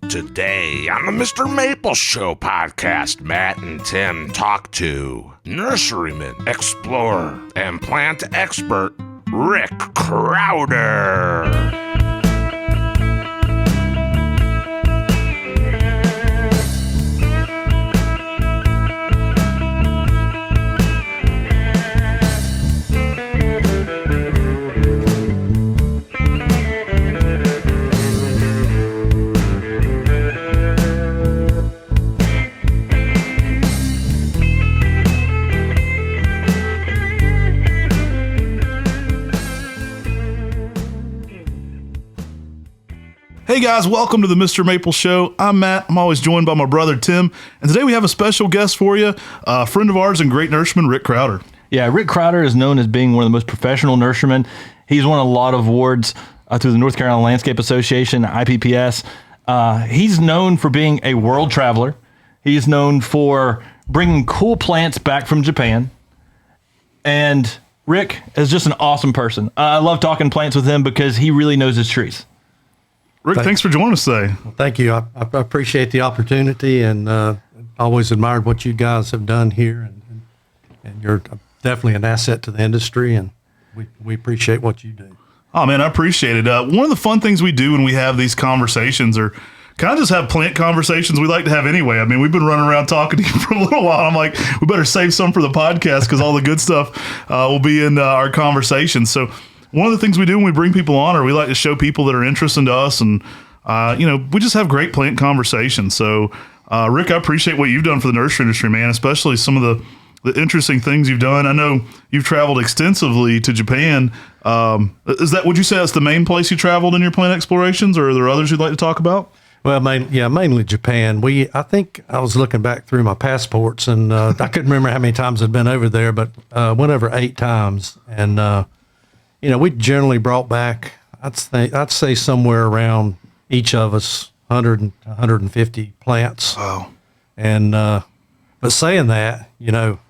Today on the MrMaple Show podcast, Matt and Tim talk to nurseryman, explorer, and plant expert Rick Crowder. Hey guys, welcome to the MrMaple Show. I'm Matt. I'm always joined by my brother Tim, and today we have a special guest for you, a friend of ours and great nurseryman, Rick Crowder. Yeah, Rick Crowder is known as being one of the most professional nurserymen. He's won a lot of awards through the North Carolina Landscape Association, IPPS. He's known for being a world traveler. He's known for bringing cool plants back from Japan. And Rick is just an awesome person. I love talking plants with him because he really knows his trees. Rick, thanks for joining us today. Well, thank you. I appreciate the opportunity, and always admired what you guys have done here, and you're definitely an asset to the industry, and we appreciate what you do. Oh man, I appreciate it. One of the fun things we do when we have these conversations are kind of just have plant conversations we like to have anyway. I mean, we've been running around talking to you for a little while. I'm like, we better save some for the podcast because all the good stuff will be in our conversations. So one of the things we do when we bring people on, or we like to show people that are interesting to us, and we just have great plant conversations. So, Rick, I appreciate what you've done for the nursery industry, man, especially some of the interesting things you've done. I know you've traveled extensively to Japan. Would you say that's the main place you traveled in your plant explorations, or are there others you'd like to talk about? Well, mainly Japan. I think I was looking back through my passports, and I couldn't remember how many times I'd been over there, but went over 8 times, and we generally brought back, I'd say somewhere around each of us 100 and 150 plants. Wow. And but saying that,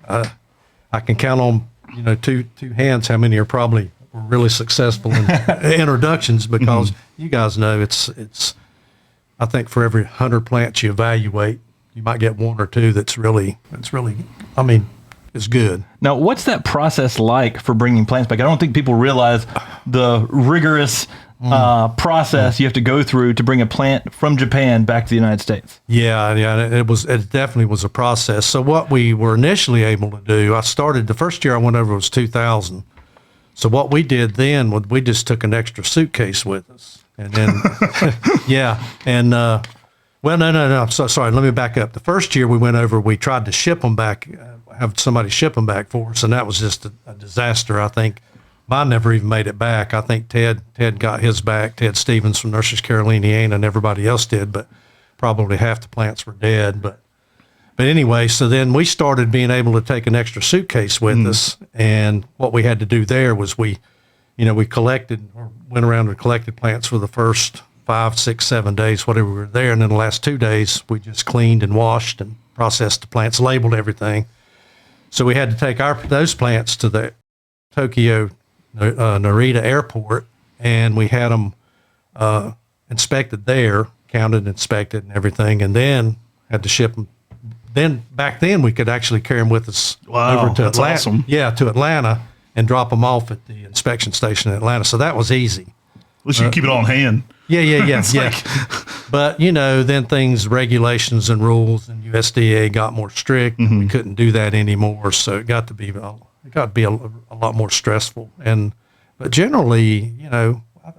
I can count on two hands how many were really successful in introductions, because you guys know it's I think for every 100 plants you evaluate, you might get 1 or 2 that's really it's good. Now, what's that process like for bringing plants back? I don't think people realize the rigorous process you have to go through to bring a plant from Japan back to the United States. Yeah, it definitely was a process. So what we were initially able to do, the first year I went over was 2000. So what we did then was we just took an extra suitcase with us, and then no. So sorry, let me back up. The first year we went over, we tried to ship them back. Have somebody ship them back for us, and that was just a disaster. I think mine never even made it back. I think Ted got his back, Ted Stevens from Nurseries Caroliniana, and everybody else did, but probably half the plants were dead. But anyway, so then we started being able to take an extra suitcase with us, and what we had to do there was we collected, or went around and collected plants for the first 5, 6, 7 days, whatever we were there, and then the last 2 days we just cleaned and washed and processed the plants, labeled everything. So we had to take those plants to the Tokyo Narita airport, and we had them inspected there, counted, inspected, and everything, and then had to ship them. Then back then we could actually carry them with us over to Atlanta. Awesome. Yeah, to Atlanta, and drop them off at the inspection station in Atlanta. So that was easy. At least you can keep it on hand. Yeah. But then regulations and rules, and USDA got more strict, and we couldn't do that anymore. So it got to be a lot more stressful. But generally,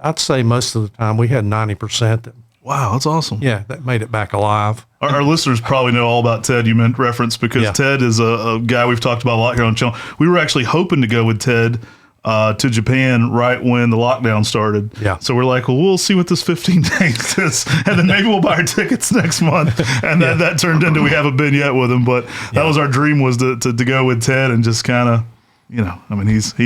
I'd say most of the time we had 90% that. Wow, that's awesome. Yeah, that made it back alive. Our listeners probably know all about Ted you meant reference, because Ted is a guy we've talked about a lot here on the channel. We were actually hoping to go with Ted to Japan right when the lockdown started. Yeah. So we're like, well, we'll see what this 15 days is, and then maybe we'll buy our tickets next month. And that turned into we haven't been yet with him, but that was our dream, was to go with Ted and just kind of, he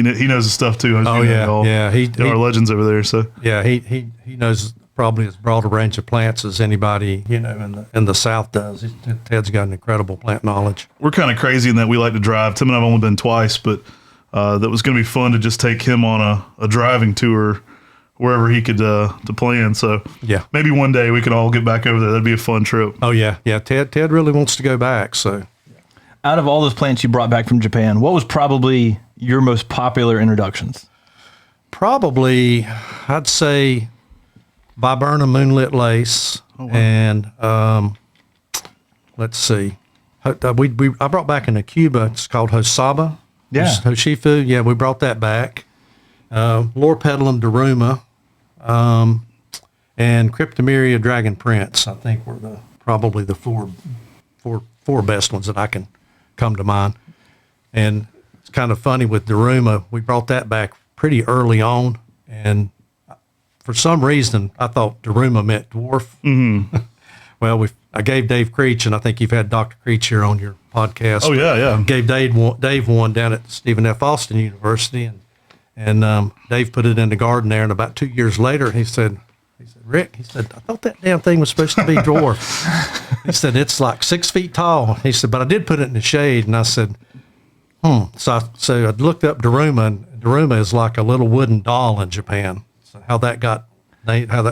knows his stuff too. Our legends over there. So he knows probably as broad a range of plants as anybody in the South does. Ted's got an incredible plant knowledge. We're kind of crazy in that we like to drive. Tim and I've only been twice, but that was going to be fun to just take him on a driving tour wherever he could to plan. So Yeah. maybe one day we can all get back over there. That'd be a fun trip. Oh yeah, yeah. Ted really wants to go back. So Out of all those plants you brought back from Japan, what was probably your most popular introductions? probably I'd say Viburnum Moonlit Lace and let's see. I brought back in a Cuba. It's called Hosaba. Yeah. Hoshifu. Yeah, we brought that back. Lorpedalum Daruma, and Cryptomeria Dragon Prince. I think were probably the four best ones that I can come to mind. And it's kind of funny with Daruma. We brought that back pretty early on, and for some reason I thought Daruma meant dwarf. Mm-hmm. Well, I gave Dave Creech, and I think you've had Dr. Creech here on your podcast. Oh yeah. Gave Dave one down at Stephen F. Austin University, and Dave put it in the garden there. And about 2 years later, he said, Rick, he said, I thought that damn thing was supposed to be dwarf. He said, it's like 6 feet tall. He said, but I did put it in the shade. And I said, So I looked up Daruma, and Daruma is like a little wooden doll in Japan. So how that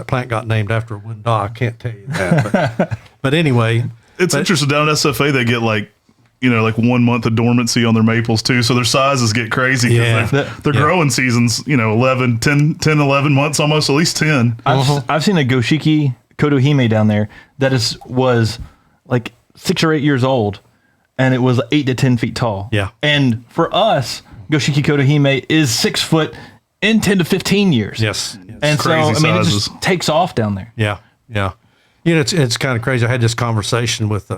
plant got named after a wooden doll, I can't tell you that. But anyway. It's interesting. Down at SFA, they get like 1 month of dormancy on their maples too. So their sizes get crazy. Yeah. Their growing seasons, 10, 11 months, almost at least 10. I've seen a Goshiki Kotohime down there that was like 6 or 8 years old, and it was 8 to 10 feet tall. Yeah. And for us, Goshiki Kotohime is 6 foot in 10 to 15 years. Yes. And so, Crazy it sizes. just takes off down there. Yeah. Yeah. It's kind of crazy. I had this conversation with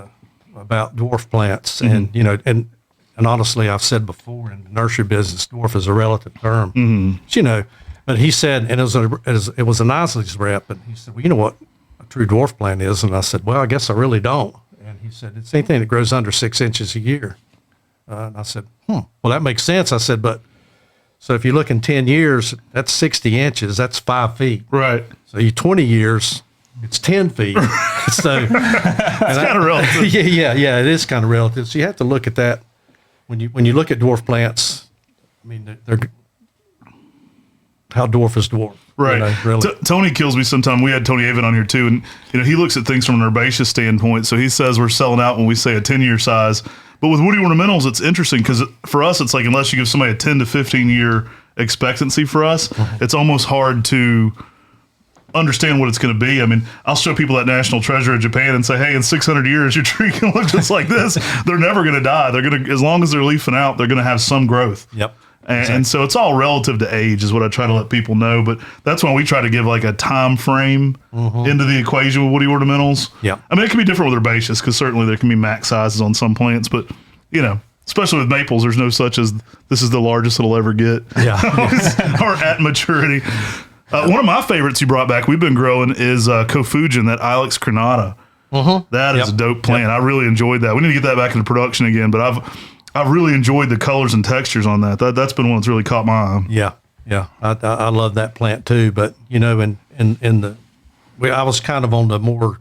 about dwarf plants, and and honestly, I've said before in the nursery business, dwarf is a relative term. Mm-hmm. But he said, and it was a Nisley's rep, and he said, well, you know what a true dwarf plant is, and I said, well, I guess I really don't. And he said, it's anything that grows under 6 inches a year. And I said, well, that makes sense. I said, so if you look in 10 years, that's 60 inches. That's 5 feet. Right. So you 20 years. It's 10 feet. So It's kind of relative. yeah, it is kind of relative. So you have to look at that when you look at dwarf plants. I mean, they're how dwarf is dwarf, Right. really. Tony kills me sometimes. We had Tony Avon on here too, and he looks at things from an herbaceous standpoint. So he says we're selling out when we say a 10-year size. But with woody ornamentals, it's interesting because for us, it's like unless you give somebody a 10 to 15 year expectancy for us, it's almost hard to understand what it's going to be. I mean, I'll show people that national treasure of Japan and say, hey, in 600 years, your tree can look just like this. They're never going to die. They're going to, as long as they're leafing out, they're going to have some growth. Yep. And so it's all relative to age is what I try to let people know. But that's why we try to give like a time frame into the equation with woody ornamentals. Yep. I mean, it can be different with herbaceous because certainly there can be max sizes on some plants, but especially with maples, there's no such as this is the largest it'll ever get. Yeah. Or at maturity. One of my favorites you brought back, we've been growing, is Kofujin, that Ilex crenata. That is a dope plant. I really enjoyed that. We need to get that back into production again, but I've really enjoyed the colors and textures on that. That's been one that's really caught my eye. Yeah. I love that plant too. But I was kind of on the more.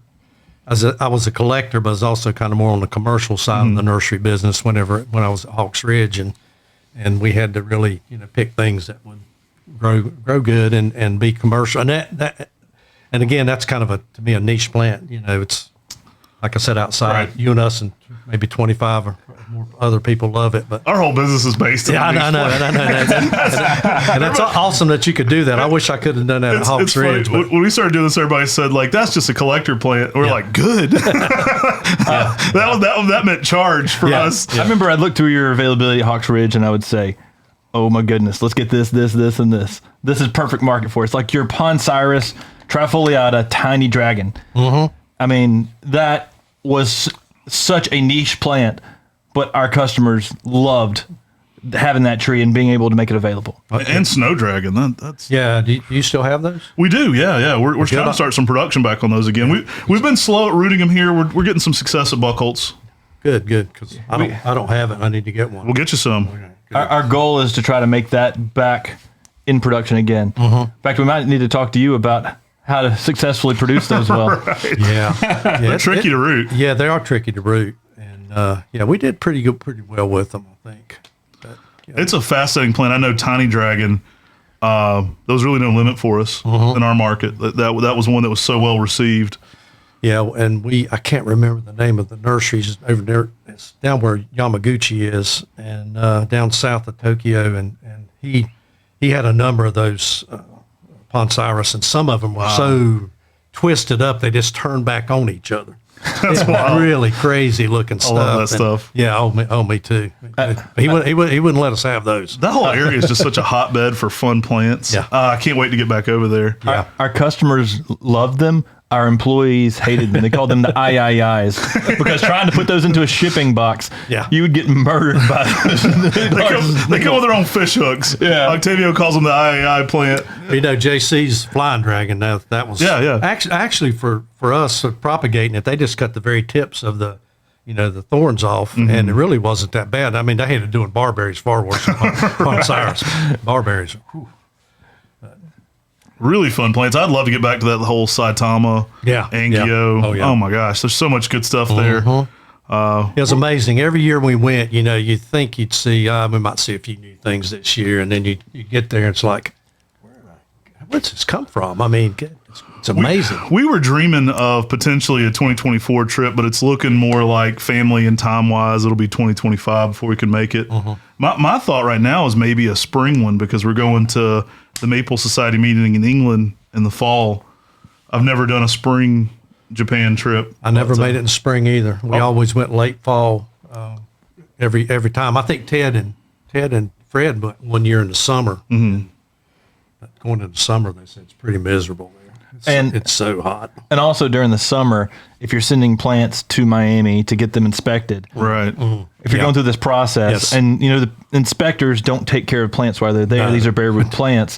I was a collector, but I was also kind of more on the commercial side of the nursery business. When I was at Hawks Ridge, and we had to really pick things that would grow good and be commercial, and that and again, that's kind of to me a niche plant. It's like I said, outside you and us and maybe 25 or more other people love it. But our whole business is based on I know. And that's awesome that you could do that. I wish I could have done that at Hawks Ridge. When we started doing this, everybody said like, that's just a collector plant. We're like, good. That meant charge for us. I remember I'd look through your availability at Hawks Ridge and I would say, oh my goodness, let's get this, and this. This is perfect market for it. It's like your Poncirus trifoliata tiny dragon. I mean, that was such a niche plant, but our customers loved having that tree and being able to make it available. And snow dragon. That's Yeah. Do you still have those? We do. Yeah. We're trying to start some production back on those again. We've been slow at rooting them here. We're getting some success at Buckholz. Good. Because I don't have it. I need to get one. We'll get you some. Our goal is to try to make that back in production again. In fact, we might need to talk to you about how to successfully produce those well. Right. Yeah. They're tricky to root. Yeah, they are tricky to root. And we did pretty well with them, I think. But, It's a fascinating plant. I know Tiny Dragon there was really no limit for us in our market. That was one that was so well received. Yeah, and I can't remember the name of the nurseries over there. It's down where Yamaguchi is, and down south of Tokyo. And he had a number of those Conifers, and some of them were so twisted up they just turned back on each other. That's really crazy looking stuff. I love that stuff. Yeah, me too. He wouldn't let us have those. That whole area is just such a hotbed for fun plants. Yeah. I can't wait to get back over there. Yeah. Our customers loved them. Our employees hated them. They called them the IIIs because trying to put those into a shipping box, you would get murdered by those. They come with their own fish hooks. Yeah. Octavio calls them the III plant. JC's flying dragon. Now that was actually for us propagating it. They just cut the very tips of the thorns off, and it really wasn't that bad. I mean, they hated doing barberries far worse than Conifers. Barberries. Whew. Really fun plants. I'd love to get back to that whole Saitama, Angio. Oh my gosh, there's so much good stuff there. It was amazing. Every year we went, you'd think you'd see, we might see a few new things this year, and then you get there and it's like, where's this come from? I mean, it's amazing. We were dreaming of potentially a 2024 trip, but it's looking more like family and time-wise, it'll be 2025 before we can make it. My thought right now is maybe a spring one because we're going to the Maple Society meeting in England in the fall. I've never done a spring Japan trip. I never made it in spring either. We always went late fall every time. I think Ted and Fred went one year in the summer. But going into summer, they said it's pretty miserable there. It's so hot. And also during the summer, if you're sending plants to Miami to get them inspected, right? If you're going through this process, and the inspectors don't take care of plants while they're there, these are bare root plants.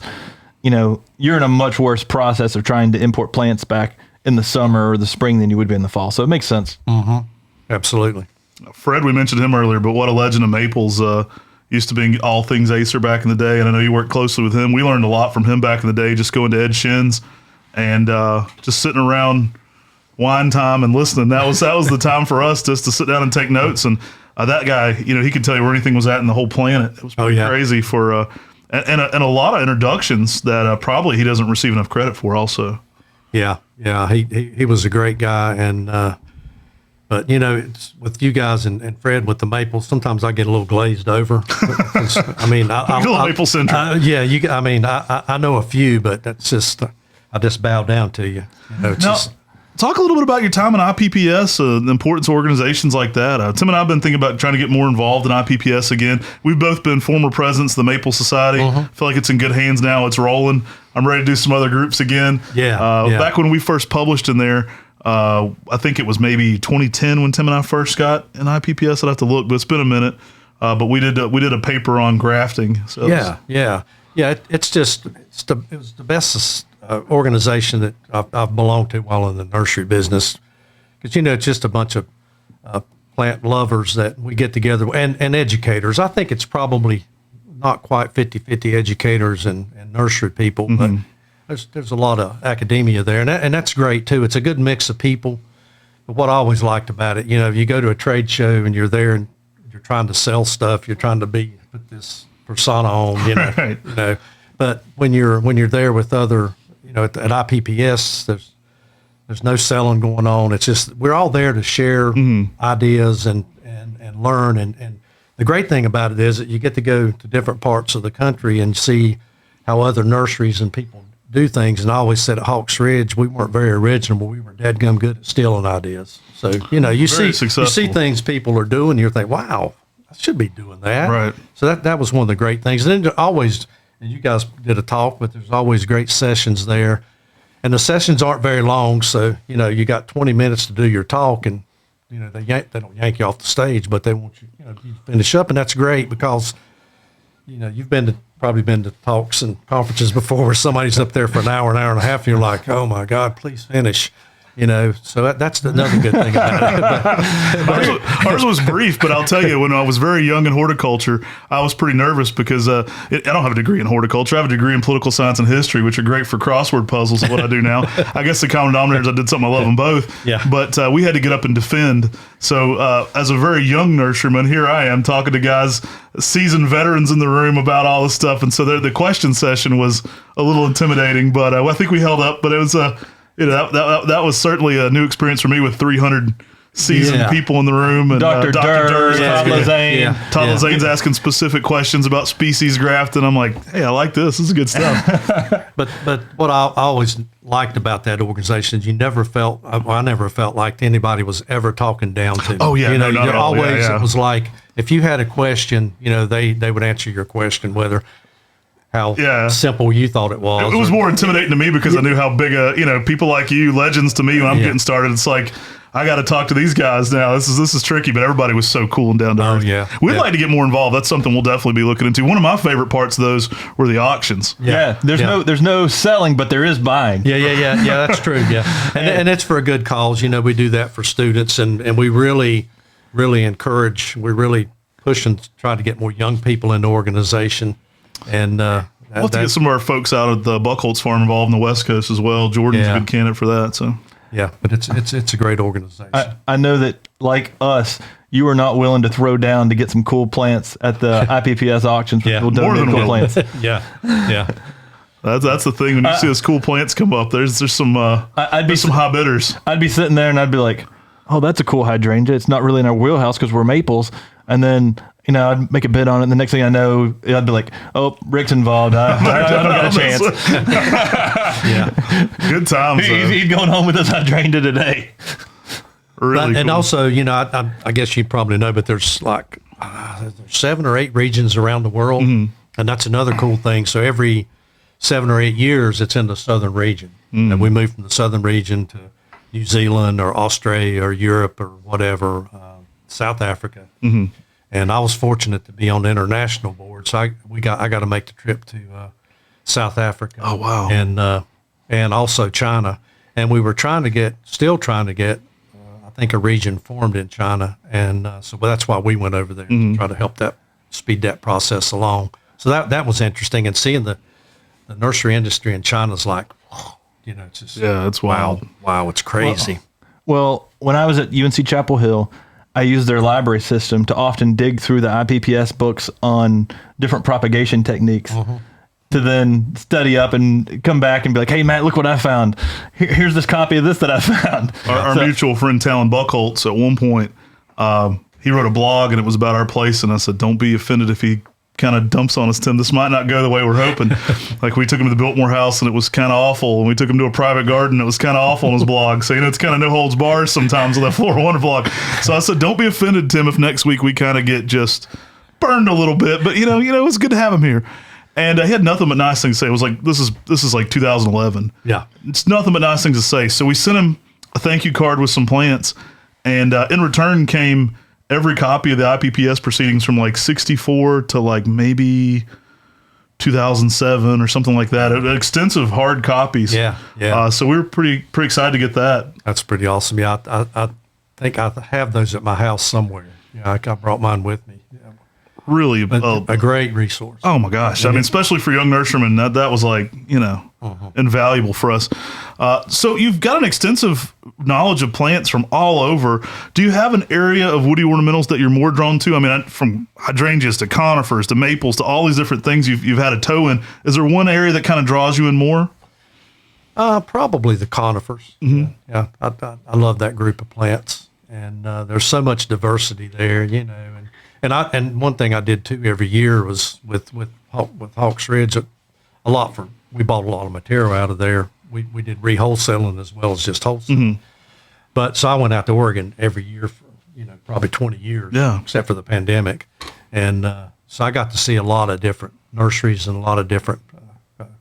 You're in a much worse process of trying to import plants back in the summer or the spring than you would be in the fall. So it makes sense. Absolutely. Fred, we mentioned him earlier, but what a legend of maples. Used to be all things Acer back in the day, and I know you worked closely with him. We learned a lot from him back in the day, just going to Ed Shin's and just sitting around wine time and listening. That was the time for us just to sit down and take notes. And that guy, he could tell you where anything was at in the whole planet. It was pretty crazy for and a lot of introductions that probably he doesn't receive enough credit for. Also, yeah, he was a great guy, and but it's with you guys and Fred with the maples. Sometimes I get a little glazed over. I mean, I'm maple syndrome. I know a few, but that's just I just bow down to you. Talk a little bit about your time in IPPS, the importance of organizations like that. Tim and I have been thinking about trying to get more involved in IPPS again. We've both been former presidents of the Maple Society. I feel like it's in good hands now. It's rolling. I'm ready to do some other groups again. Back when we first published in there, I think it was maybe 2010 when Tim and I first got in IPPS. I'd have to look, but it's been a minute. But we did a paper on grafting. So it was the best organization that I've belonged to while in the nursery business, because it's just a bunch of plant lovers that we get together and educators. I think it's probably not quite 50-50 educators and nursery people, but there's a lot of academia there, and that's great too. It's a good mix of people. But what I always liked about it, you go to a trade show and you're there and you're trying to sell stuff, you're trying to put this persona on, Right. But when you're there with other, at IPPS, there's no selling going on. It's just we're all there to share ideas and learn. And the great thing about it is that you get to go to different parts of the country and see how other nurseries and people do things. And I always said at Hawks Ridge, we weren't very original, but we were dadgum good at stealing ideas. So, you see things people are doing, you think, wow, I should be doing that. Right. So that was one of the great things. And then always, and you guys did a talk, but there's always great sessions there. And the sessions aren't very long, so, you got 20 minutes to do your talk, and, they don't yank you off the stage, but they want you, you to finish up, and that's great because, you've probably been to talks and conferences before where somebody's up there for an hour and a half, and you're like, oh my God, please finish. So that's another good thing about it. Ours was brief, but I'll tell you, when I was very young in horticulture, I was pretty nervous because I don't have a degree in horticulture. I have a degree in political science and history, which are great for crossword puzzles, what I do now. I guess the common denominator is I did something, I love them both. Yeah. But we had to get up and defend. So as a very young nurseryman, here I am talking to guys, seasoned veterans in the room about all this stuff. And so the question session was a little intimidating, but I think we held up. But it was that was certainly a new experience for me with 300 seasoned people in the room. And Dr. Durr, Todd Lazane. Todd Lazane's asking specific questions about species graft, and I'm like, hey, I like this. This is good stuff. But what I always liked about that organization is I never felt like anybody was ever talking down to me. Oh, yeah. Not at all. always it was like, if you had a question, they would answer your question, whether how simple you thought it was. It was more intimidating to me because I knew how big people like you, legends to me when I'm getting started. It's like, I got to talk to these guys now. This is tricky, but everybody was so cool and down to earth. Yeah. We'd like to get more involved. That's something we'll definitely be looking into. One of my favorite parts of those were the auctions. There's no selling, but there is buying. Yeah, that's true. Yeah. And it's for a good cause. We do that for students, and we really, really encourage, we're really pushing to try to get more young people in the organization. And we'll have to get some of our folks out at the Buckholz farm involved in the West Coast as well. Jordan's a good candidate for that. So yeah, but it's a great organization. I know that, like us, you are not willing to throw down to get some cool plants at the IPPS auctions. More than cool plants. Yeah. That's the thing. When you see those cool plants come up, there's some some high bidders. I'd be sitting there and I'd be like, oh, that's a cool hydrangea. It's not really in our wheelhouse because we're maples. And then I'd make a bid on it, and the next thing I know, I'd be like, "Oh, Rick's involved. I don't got a chance." Good times. He's going home with his hydrangea today. Really, and also, I guess you probably know, but there's like there's 7 or 8 regions around the world, and that's another cool thing. So every 7 or 8 years, it's in the southern region, and we move from the southern region to New Zealand or Australia or Europe or whatever, South Africa. And I was fortunate to be on the international board, so I got to make the trip to South Africa. Oh wow! And also China, and we were still trying to get, I think, a region formed in China, and so that's why we went over there to try to help speed that process along. So that was interesting, and seeing the nursery industry in China is like, it's just it's wild. Wow, it's crazy. Well, when I was at UNC Chapel Hill, I used their library system to often dig through the IPPS books on different propagation techniques to then study up and come back and be like, hey, Matt, look what I found. Here's this copy of this that I found. Our mutual friend, Talon Buckholz, at one point, he wrote a blog, and it was about our place, and I said, don't be offended if he kind of dumps on us, Tim. This might not go the way we're hoping. Like, we took him to the Biltmore house, and it was kind of awful. And we took him to a private garden, and it was kind of awful on his blog. So, it's kind of no holds bars sometimes on that Flora Wonder blog. So I said, don't be offended, Tim, if next week we kind of get just burned a little bit. But, it's good to have him here. And he had nothing but nice things to say. It was like, this is like 2011. Yeah. It's nothing but nice things to say. So we sent him a thank you card with some plants. And in return came every copy of the IPPS proceedings from like 64 to like maybe 2007 or something like that. Extensive hard copies. Yeah. So we were pretty excited to get that. That's pretty awesome. Yeah, I think I have those at my house somewhere. I brought mine with me. Really a great resource. Oh my gosh. I mean, especially for young nurserymen, that was like, invaluable for us. So you've got an extensive knowledge of plants from all over. Do you have an area of woody ornamentals that you're more drawn to? I mean, from hydrangeas to conifers to maples to all these different things you've had a toe in. Is there one area that kind of draws you in more? Probably the conifers. Yeah, I love that group of plants, and there's so much diversity there, And one thing I did too every year was with Hawks Ridge, we bought a lot of material out of there. We did re-wholesaling as well as just wholesaling. But so I went out to Oregon every year for probably 20 years, except for the pandemic, and so I got to see a lot of different nurseries and a lot of different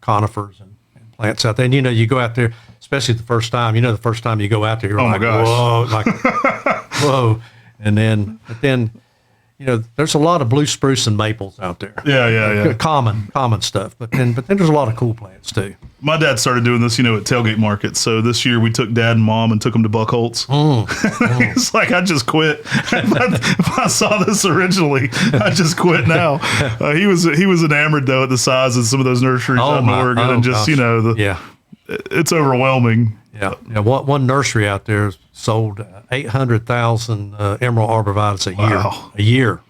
conifers and plants out there. And you go out there, especially the first time. The first time you go out there, you're like, whoa, like whoa, but then. there's a lot of blue spruce and maples out there. Yeah. Common stuff. But then there's a lot of cool plants too. My dad started doing this, at tailgate markets. So this year we took Dad and Mom and took them to Buckholz. It's like, I just quit. If I saw this originally, I just quit now. He was enamored though at the size of some of those nurseries out in Oregon, and just it's overwhelming. Yeah. One nursery out there sold 800,000 emerald arborvitaes a year. Wow. A year.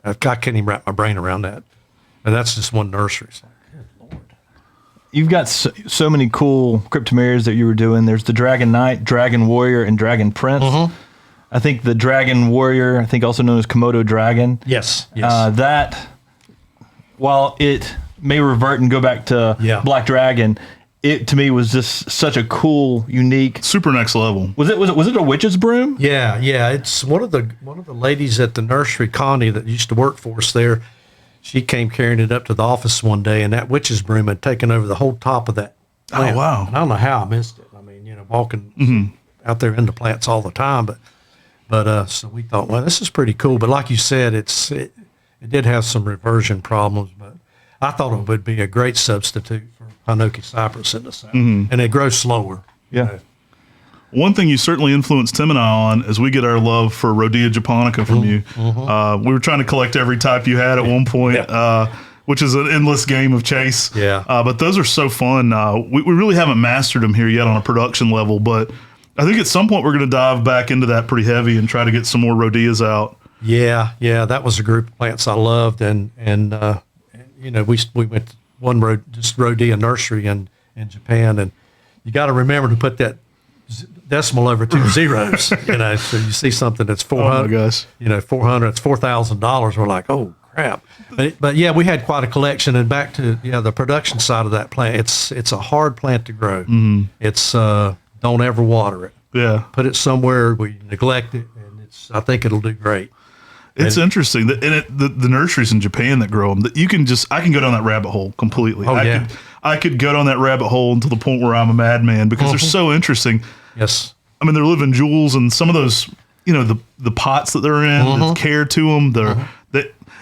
I can't even wrap my brain around that. And that's just one nursery. So, good Lord. You've got so many cool cryptomerias that you were doing. There's the Dragon Knight, Dragon Warrior, and Dragon Prince. I think the Dragon Warrior, I think also known as Komodo Dragon. Yes. That, while it may revert and go back to Black Dragon, it to me was just such a cool, unique, super next level. Was it a witch's broom? Yeah. It's one of the ladies at the nursery, Connie, that used to work for us there. She came carrying it up to the office one day, and that witch's broom had taken over the whole top of that plant. Oh, wow. And I don't know how I missed it. I mean, walking out there in the plants all the time, but so we thought, well, this is pretty cool. But like you said, it did have some reversion problems, but I thought it would be a great substitute for Hinoki cypress in the south, and it grows slower. Yeah. One thing you certainly influenced Tim and I on is we get our love for Rhodea japonica from you. We were trying to collect every type you had at one point, which is an endless game of chase. Yeah. But those are so fun. We really haven't mastered them here yet on a production level, but I think at some point we're going to dive back into that pretty heavy and try to get some more Rhodeas out. Yeah, that was a group of plants I loved, and we went to one Rhodea nursery in Japan, and you got to remember to put that decimal over 2 zeros. So you see something that's 400. Oh my gosh. 400. It's $4,000. We're like, oh crap. But yeah, we had quite a collection. And back to the production side of that plant, it's a hard plant to grow. It's don't ever water it. Yeah. Put it somewhere where you neglect it, and I think it'll do great. It's interesting that the nurseries in Japan that grow them, that I can go down that rabbit hole completely. I could go down that rabbit hole until the point where I'm a madman because they're so interesting. Yes. I mean, they're living jewels, and some of those, the pots that they're in, the care to them,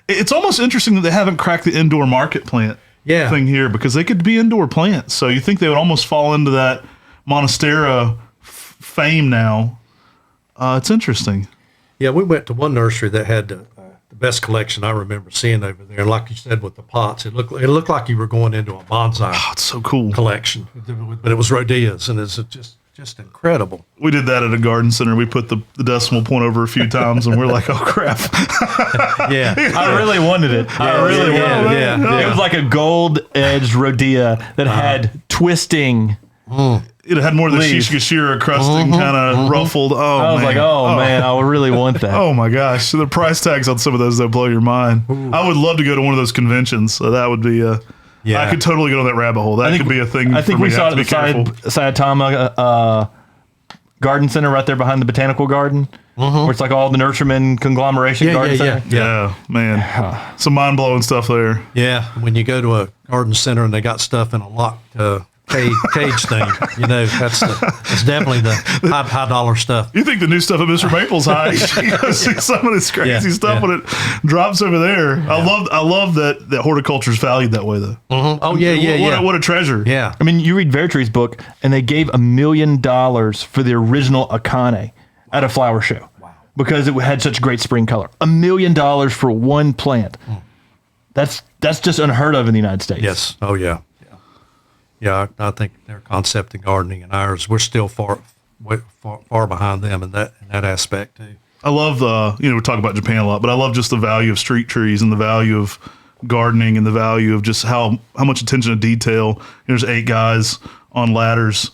it's almost interesting that they haven't cracked the indoor market plant thing here, because they could be indoor plants. So you think they would almost fall into that Monastera fame now. It's interesting. Yeah, we went to one nursery that had the best collection I remember seeing over there. Like you said, with the pots, it looked like you were going into a bonsai. Oh, it's so cool. Collection, but it was Rhodeas, and it's just incredible. We did that at a garden center. We put the decimal point over a few times, and we're like, oh crap. Yeah, I really wanted it. I really wanted it. Yeah. It was like a gold-edged Rhodea that had twisting. It had more of the Shishigashira crusting kind of ruffled. Oh, I was like, man, I really want that. Oh my gosh. So the price tags on some of those, they'll blow your mind. I would love to go to one of those conventions. So that would be I could totally go down that rabbit hole. That could be a thing. I think we saw it at the Sayatama Garden Center right there behind the botanical garden, where it's like all the Nurseryman conglomeration garden center. Yeah, man. Some mind-blowing stuff there. Yeah, when you go to a garden center and they got stuff in a locked cage thing, that's definitely the high dollar stuff. You think the new stuff at MrMaple's high? You go see some of this crazy stuff when it drops over there. Yeah. I love that horticulture is valued that way, though. Oh yeah, what a treasure. Yeah. I mean, you read Vertree's book, and they gave $1 million for the original Akane at a flower show because it had such great spring color. $1 million for one plant. That's just unheard of in the United States. Yes. Oh yeah. Yeah, I think their concept in gardening and ours, we're still far behind them in that aspect too. I love we talk about Japan a lot, but I love just the value of street trees and the value of gardening and the value of just how much attention to detail. There's 8 guys on ladders,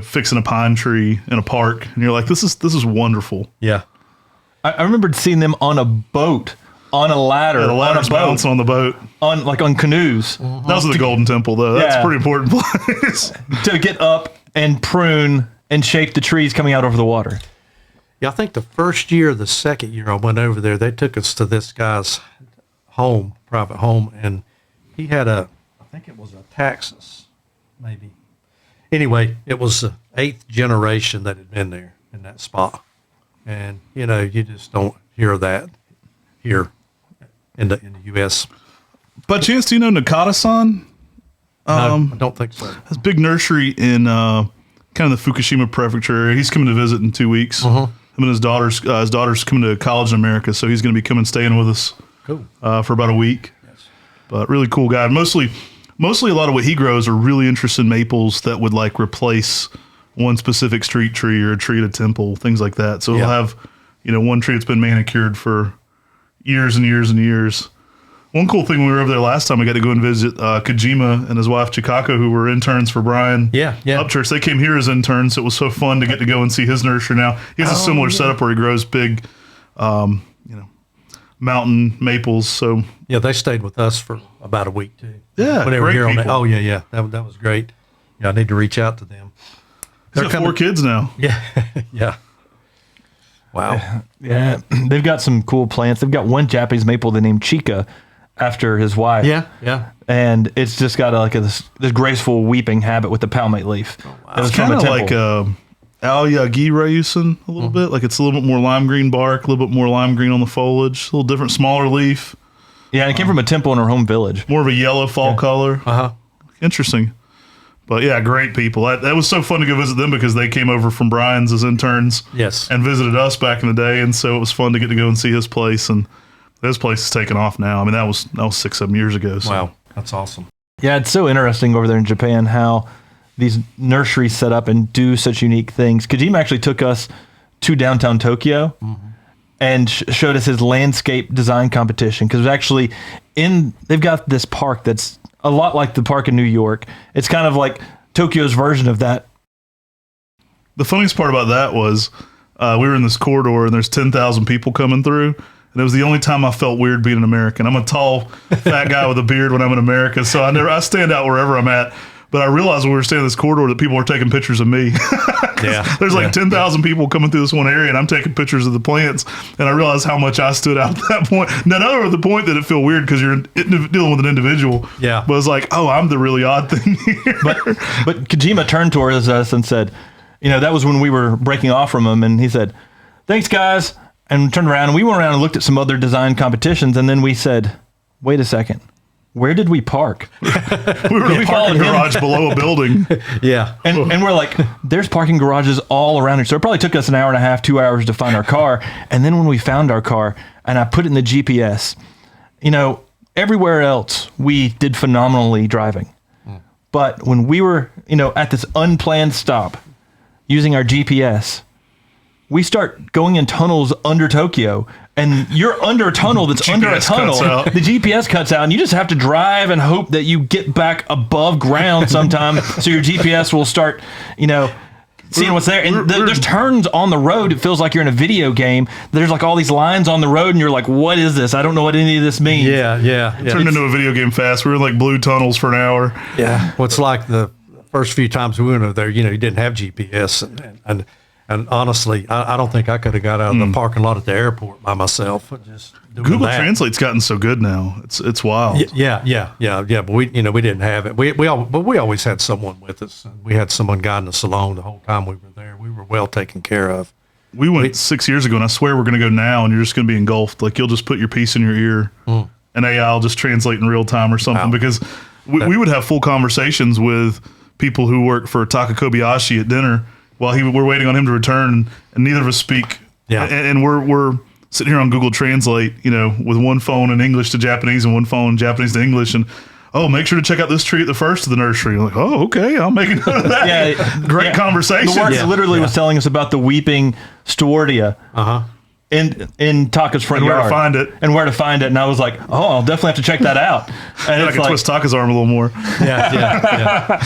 fixing a pine tree in a park, and you're like, this is wonderful. Yeah, I remember seeing them on a boat. On a ladder, the ladder's bouncing on the boat, on canoes. That was the Golden Temple, though. That's a pretty important place to get up and prune and shape the trees coming out over the water. Yeah, I think the first year, the second year I went over there, they took us to this guy's private home, and he had I think it was a Taxus, maybe. Anyway, it was the 8th generation that had been there in that spot, and you just don't hear that here in the U.S. By chance, do you know Nakata-san? No, I don't think so. That's a big nursery in kind of the Fukushima prefecture area. He's coming to visit in 2 weeks. Him and his daughter's coming to college in America, so he's going to be coming staying with us for about a week. Yes. But really cool guy. Mostly a lot of what he grows are really interesting maples that would like replace one specific street tree or a tree at a temple, things like that. So he'll have, one tree that's been manicured for years and years and years. One cool thing when we were over there last time, we got to go and visit Kojima and his wife Chikako, who were interns for Brian Upchurch. They came here as interns. So it was so fun to get to go and see his nursery now. He has a similar setup where he grows big, mountain maples. So yeah, they stayed with us for about a week too. Yeah, when they were here people. on that. Oh yeah, that was great. Yeah, I need to reach out to them. They're got 4 kids now. Yeah, yeah. Wow. Yeah, they've got some cool plants. They've got one Japanese maple they named Chika after his wife. Yeah. And it's just got this graceful weeping habit with the palmate leaf. Oh, wow. It's kind of like Aoyagi Ryusen a little bit. Like it's a little bit more lime green bark, a little bit more lime green on the foliage, a little different, smaller leaf. Yeah, and it came from a temple in her home village. More of a yellow fall color. Interesting. But yeah, great people. That was so fun to go visit them because they came over from Brian's as interns. Yes. And visited us back in the day. And so it was fun to get to go and see his place. And this place is taken off now. I mean, that was 6-7 years ago. So. Wow. That's awesome. Yeah, it's so interesting over there in Japan how these nurseries set up and do such unique things. Kojima actually took us to downtown Tokyo and showed us his landscape design competition because actually they've got this park that's a lot like the park in New York. It's kind of like Tokyo's version of that. The funniest part about that was we were in this corridor and there's 10,000 people coming through. And it was the only time I felt weird being an American. I'm a tall, fat guy with a beard when I'm in America, so I stand out wherever I'm at. But I realized when we were standing in this corridor that people were taking pictures of me. There's like 10,000 people coming through this one area, and I'm taking pictures of the plants. And I realized how much I stood out at that point. Now, not over the point that it feel weird because you're dealing with an individual. Yeah. But it's like, oh, I'm the really odd thing here. But Kojima turned towards us and said, that was when we were breaking off from him, and he said, "Thanks, guys." And turned around, and we went around and looked at some other design competitions, and then we said, "Wait a second, where did we park?" We were in a parking garage below a building. Yeah. And we're like, there's parking garages all around here. So it probably took us an hour and a half, 2 hours to find our car. And then when we found our car, and I put it in the GPS, everywhere else we did phenomenally driving. But when we were, at this unplanned stop using our GPS, we start going in tunnels under Tokyo, and you're under a tunnel that's under a tunnel. The GPS cuts out, and you just have to drive and hope that you get back above ground sometime so your GPS will start, seeing what's there. And there's turns on the road. It feels like you're in a video game. There's like all these lines on the road, and you're like, what is this? I don't know what any of this means. Yeah. It turned into a video game fast. We were in like blue tunnels for an hour. Yeah. Well, it's like the first few times we went over there, you didn't have GPS, and honestly, I don't think I could have got out of the parking lot at the airport by myself. Just Google Translate's gotten so good now. It's wild. Yeah. But we didn't have it. We always had someone with us. We had someone guiding us along the whole time we were there. We were well taken care of. We went 6 years ago, and I swear we're going to go now, and you're just going to be engulfed. Like you'll just put your piece in your ear, and AI will just translate in real time or something. Wow. Because we would have full conversations with people who work for Taka Kobayashi at dinner. While we're waiting on him to return, and neither of us speak. Yeah. And we're sitting here on Google Translate, with one phone in English to Japanese and one phone Japanese to English. And, make sure to check out this tree at the first of the nursery. I'm like, oh, okay, I'll make a note of that. Yeah. Great conversation. The works literally was telling us about the weeping Stewardia in Taka's front yard. Where to find it. And where to find it. And I was like, oh, I'll definitely have to check that out. And I can twist Taka's arm a little more. Yeah.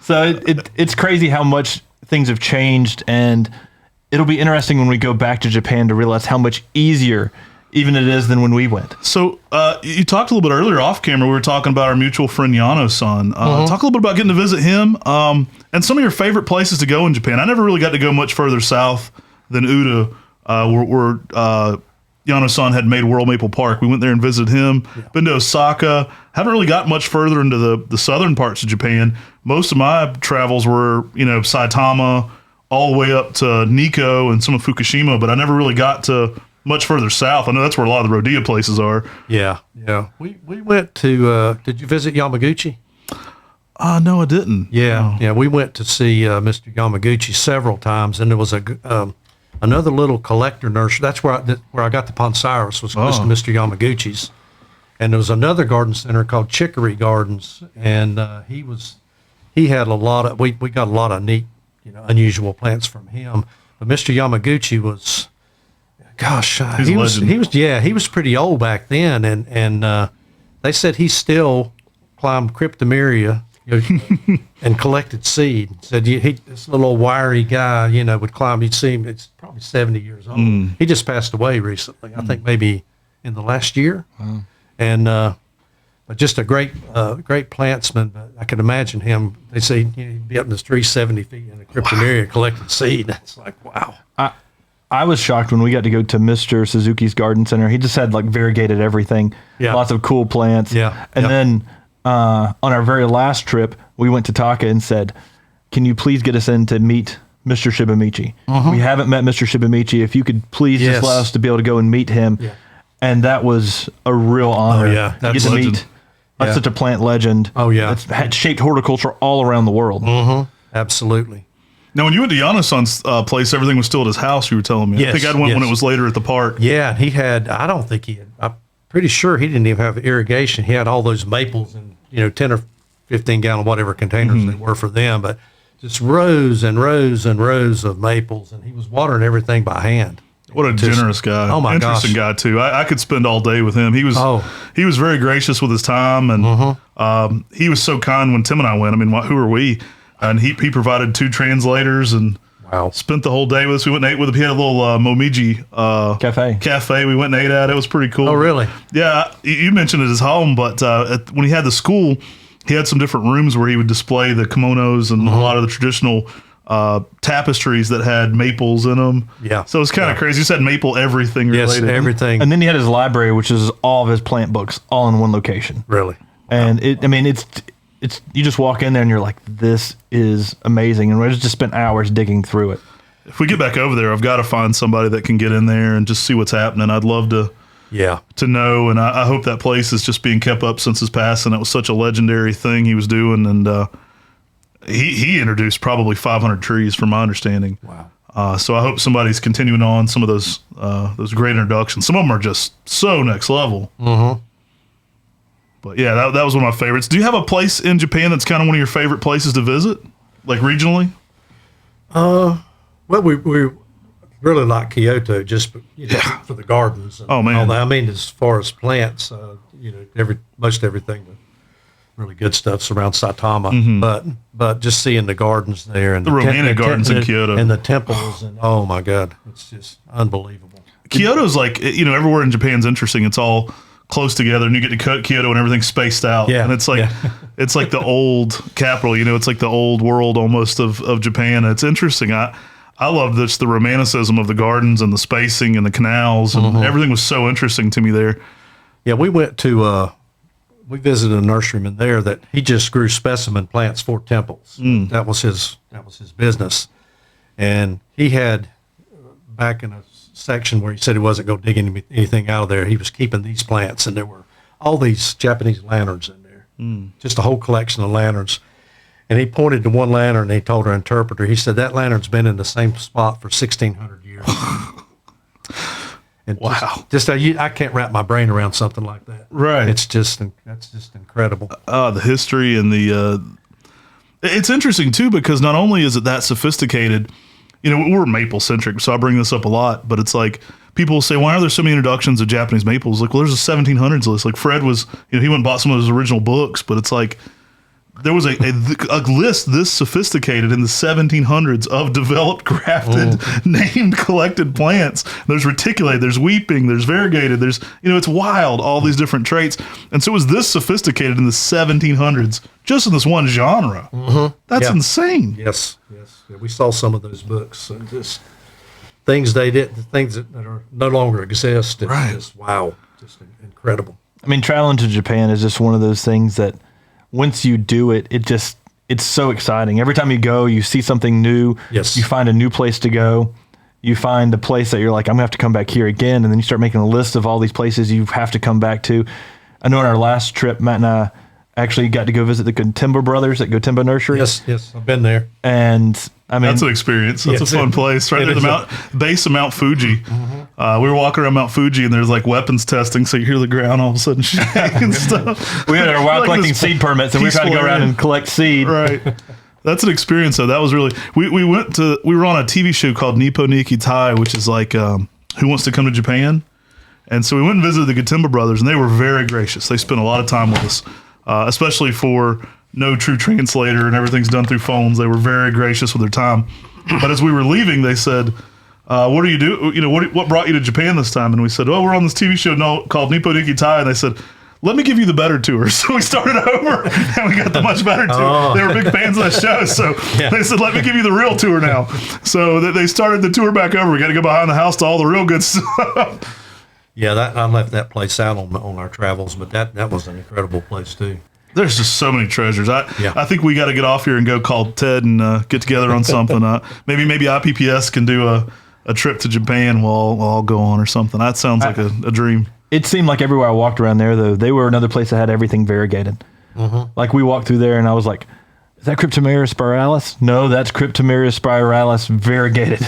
So it's crazy how much things have changed, and it'll be interesting when we go back to Japan to realize how much easier even it is than when we went. So you talked a little bit earlier off camera. We were talking about our mutual friend Yano-san. Talk a little bit about getting to visit him and some of your favorite places to go in Japan. I never really got to go much further south than Uda, where Yano-san had made World Maple Park. We went there and visited him. Yeah. Been to Osaka. Haven't really got much further into the southern parts of Japan. Most of my travels were, Saitama, all the way up to Nikko and some of Fukushima, but I never really got to much further south. I know that's where a lot of the rodeo places are. Yeah. We went to. Did you visit Yamaguchi? No, I didn't. Yeah. We went to see Mr. Yamaguchi several times, and there was another little collector nursery. That's where I got the Ponsiris was close to Mr. Yamaguchi's, and there was another garden center called Chicory Gardens, and he had a lot of we got a lot of neat, unusual plants from him. But Mr. Yamaguchi was, gosh, He's a legend. he was pretty old back then, and they said he still climbed cryptomeria and collected seed. Said this little old wiry guy, would climb. You'd see him. It's probably 70 years old. He just passed away recently. I think maybe in the last year. And but just a great plantsman. But I can imagine him. They say he'd be up in the tree 70 feet in a cryptomeria collecting seed. It's like, wow. I was shocked when we got to go to Mr. Suzuki's garden center. He just had like variegated everything. Yeah. Lots of cool plants. Yeah. And then on our very last trip, we went to Taka and said, can you please get us in to meet Mr. Shibamichi? We haven't met Mr. Shibamichi. If you could please just allow us to be able to go and meet him. Yeah. And that was a real honor. Oh, yeah. That's to meet such a plant legend. Oh, yeah. That's had shaped horticulture all around the world. Absolutely. Now, when you went to Giannison's place, everything was still at his house, you were telling me. Yes, I think I went when it was later at the park. Yeah, he had, I'm pretty sure he didn't even have irrigation. He had all those maples in, 10 or 15 gallon, whatever containers they were for them, but just rows and rows and rows of maples, and he was watering everything by hand. What a generous guy. Oh, my Interesting guy, too. I could spend all day with him. He was very gracious with his time, and he was so kind when Tim and I went. I mean, who are we? And he provided 2 translators and spent the whole day with us. We went and ate with him. He had a little Momiji cafe. We went and ate at. It was pretty cool. Oh, really? Yeah. You mentioned it as home, but when he had the school, he had some different rooms where he would display the kimonos and a lot of the traditional tapestries that had maples in them. Yeah. So it was kind of crazy. You said maple everything related. Yes, everything. And then he had his library, which is all of his plant books, all in one location. Really? And it's you just walk in there and you're like, this is amazing. And we just spent hours digging through it. If we get back over there, I've got to find somebody that can get in there and just see what's happening. I'd love to know. And I hope that place is just being kept up since his passing. It was such a legendary thing he was doing. And he introduced probably 500 trees from my understanding. Wow. So I hope somebody's continuing on some of those great introductions. Some of them are just so next level. But yeah, that was one of my favorites. Do you have a place in Japan that's kind of one of your favorite places to visit, like regionally? Well, we really like Kyoto just for the gardens. And oh man! all that. I mean, as far as plants, most everything, the really good stuff surrounds Saitama. But just seeing the gardens there and the romantic gardens in Kyoto and the temples and oh my God, it's just unbelievable. Kyoto's like everywhere in Japan's interesting. It's all close together, and you get to cut Kyoto and everything's spaced out. Yeah, and it's like it's like the old capital. It's like the old world almost of Japan. It's interesting. I love this, the romanticism of the gardens and the spacing and the canals and everything was so interesting to me there. Yeah, we went to we visited a nurseryman there that he just grew specimen plants for temples. That was his business, and he had back in a section where he said he wasn't going to dig anything out of there. He was keeping these plants, and there were all these Japanese lanterns in there, just a whole collection of lanterns. And he pointed to one lantern, and he told our interpreter, he said, that lantern's been in the same spot for 1,600 years. And wow. I can't wrap my brain around something like that. Right. That's just incredible. The history and it's interesting too, because not only is it that sophisticated, we're maple centric, so I bring this up a lot, but it's like people will say, why are there so many introductions of Japanese maples? Like, well, there's a 1700s list. Like Fred was, he went and bought some of his original books, but it's like, there was a list this sophisticated in the 1700s of developed, grafted, named, collected plants. There's reticulated, there's weeping, there's variegated, there's, it's wild, all these different traits. And so it was this sophisticated in the 1700s, just in this one genre. That's insane. Yes. Yeah, we saw some of those books and just things that are no longer exist. It's just, wow, just incredible. I mean, traveling to Japan is just one of those things that once you do it, it's so exciting. Every time you go, you see something new. Yes. You find a new place to go. you find a place that you're like, I'm gonna have to come back here again, and then you start making a list of all these places you have to come back to. I know on our last trip, Matt and I actually got to go visit the Timber brothers at Gotemba Nursery. Yes, I've been there. And I mean, That's an experience. That's a fun place. Right there, base of Mount Fuji. We were walking around Mount Fuji, and there's like weapons testing, so you hear the ground all of a sudden shake and stuff. we had our wild Like collecting this seed permits, and we were trying to go around and collect seed. Right. That's an experience, though. That was really. We were on a TV show called Nippo Nikki Tai, which is like Who Wants to Come to Japan? And so we went and visited the Gotemba brothers, and they were very gracious. They spent a lot of time with us, especially for no true translator and everything's done through phones. They were very gracious with their time. But as we were leaving, they said, what do you do? You know, what brought you to Japan this time? And we said, we're on this TV show called Nippo Nikki Tai. And they said, let me give you the better tour. So we started over and we got the much better tour. They were big fans of that show. So they said, let me give you the real tour now. So they started the tour back over. We got to go behind the house to all the real good stuff. Yeah, I left that place out on our travels, but that was an incredible place too. There's just so many treasures. I think we got to get off here and go call Ted and get together on something. Maybe IPPS can do a trip to Japan. We'll all go on or something. That sounds like a dream. It seemed like everywhere I walked around there, though, they were another place that had everything variegated. Like we walked through there and I was like, is that Cryptomeria spiralis? No, that's Cryptomeria spiralis variegated.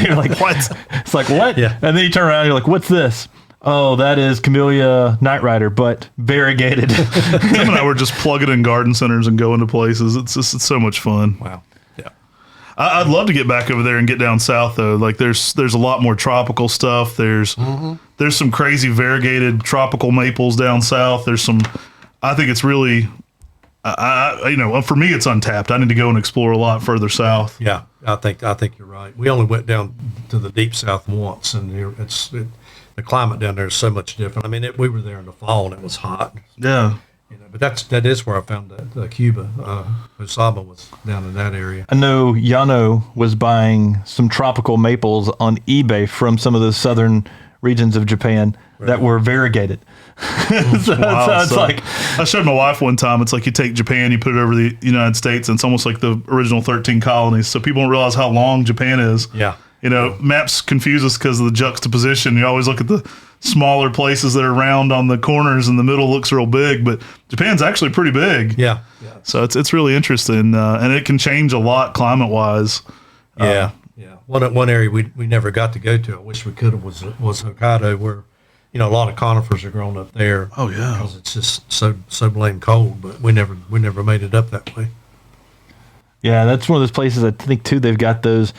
You're like, what? It's like, what? Yeah. And then you turn around and you're like, what's this? Oh, that is Camellia Night Rider, but variegated. Tim and I were just plugging in garden centers and going to places. It's so much fun. Wow. Yeah. I'd love to get back over there and get down south though. Like there's a lot more tropical stuff. There's some crazy variegated tropical maples down south. I think it's really, for me it's untapped. I need to go and explore a lot further south. Yeah, I think you're right. We only went down to the deep south once, and the climate down there is so much different. I mean, we were there in the fall and it was hot. Yeah. But that is where I found that Cuba. Osama was down in that area. I know Yano was buying some tropical maples on eBay from some of the southern regions of Japan that were variegated. So it's like, I showed my wife one time. It's like you take Japan, you put it over the United States, and it's almost like the original 13 colonies. So people don't realize how long Japan is. Yeah. Maps confuse us because of the juxtaposition. You always look at the smaller places that are round on the corners, and the middle looks real big. But Japan's actually pretty big. Yeah. So it's really interesting, and it can change a lot climate wise. Yeah. One area we never got to go to, I wish we could have, was Hokkaido, where a lot of conifers are grown up there. Oh yeah, because it's just so blame cold. But we never made it up that way. Yeah, that's one of those places I think too. They've got those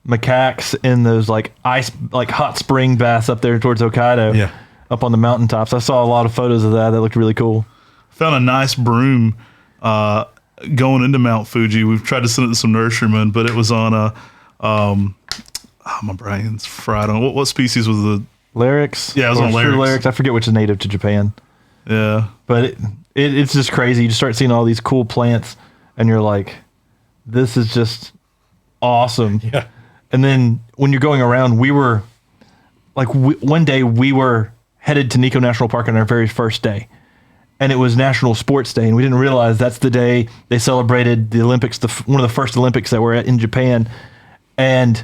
macaques in those like ice, like hot spring baths up there towards Hokkaido. Yeah, up on the mountaintops. I saw a lot of photos of that. That looked really cool. Found a nice broom going into Mount Fuji. We've tried to send it to some nurserymen, but it was on my brain's fried on. What species was the Larix? Yeah, it was on Larix. I forget which is native to Japan. Yeah, but it's just crazy. You just start seeing all these cool plants, and you're like, this is just awesome. Yeah. And then when you're going around, we were like, one day we were headed to Nikko National Park on our very first day, and it was National Sports Day, and we didn't realize that's the day they celebrated the Olympics, one of the first Olympics that were in Japan, and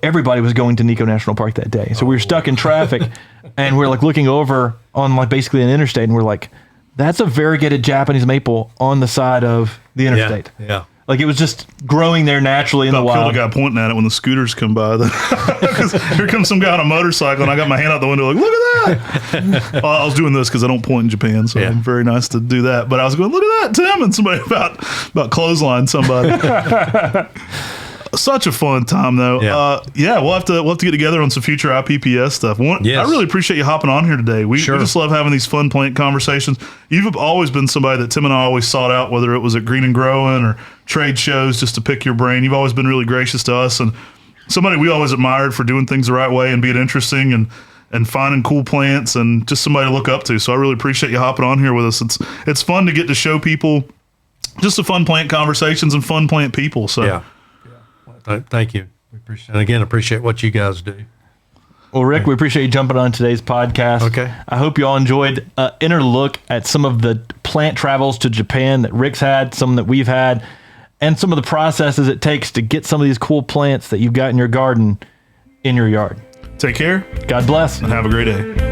everybody was going to Nikko National Park that day. So we were stuck in traffic, and we're like looking over on like basically an interstate, and we're like, that's a variegated Japanese maple on the side of the interstate. Yeah. Like it was just growing there naturally in the wild. Killed a guy pointing at it when the scooters come by. Because here comes some guy on a motorcycle, and I got my hand out the window like, look at that. Well, I was doing this because I don't point in Japan, so I'm very nice to do that. But I was going, look at that, Tim, and somebody about clothesline somebody. Such a fun time, though. We'll have to get together on some future IPPS stuff. I really appreciate you hopping on here today. We just love having these fun plant conversations. You've always been somebody that Tim and I always sought out, whether it was at Green and Growing or trade shows, just to pick your brain. You've always been really gracious to us, and somebody we always admired for doing things the right way and being interesting and finding cool plants, and just somebody to look up to. So I really appreciate you hopping on here with us. It's fun to get to show people just the fun plant conversations and fun plant people. So thank you. We appreciate what you guys do. Well, Rick, we appreciate you jumping on today's podcast. Okay. I hope you all enjoyed an inner look at some of the plant travels to Japan that Rick's had, some that we've had. and some of the processes it takes to get some of these cool plants that you've got in your garden in your yard. Take care God bless. and have a great day.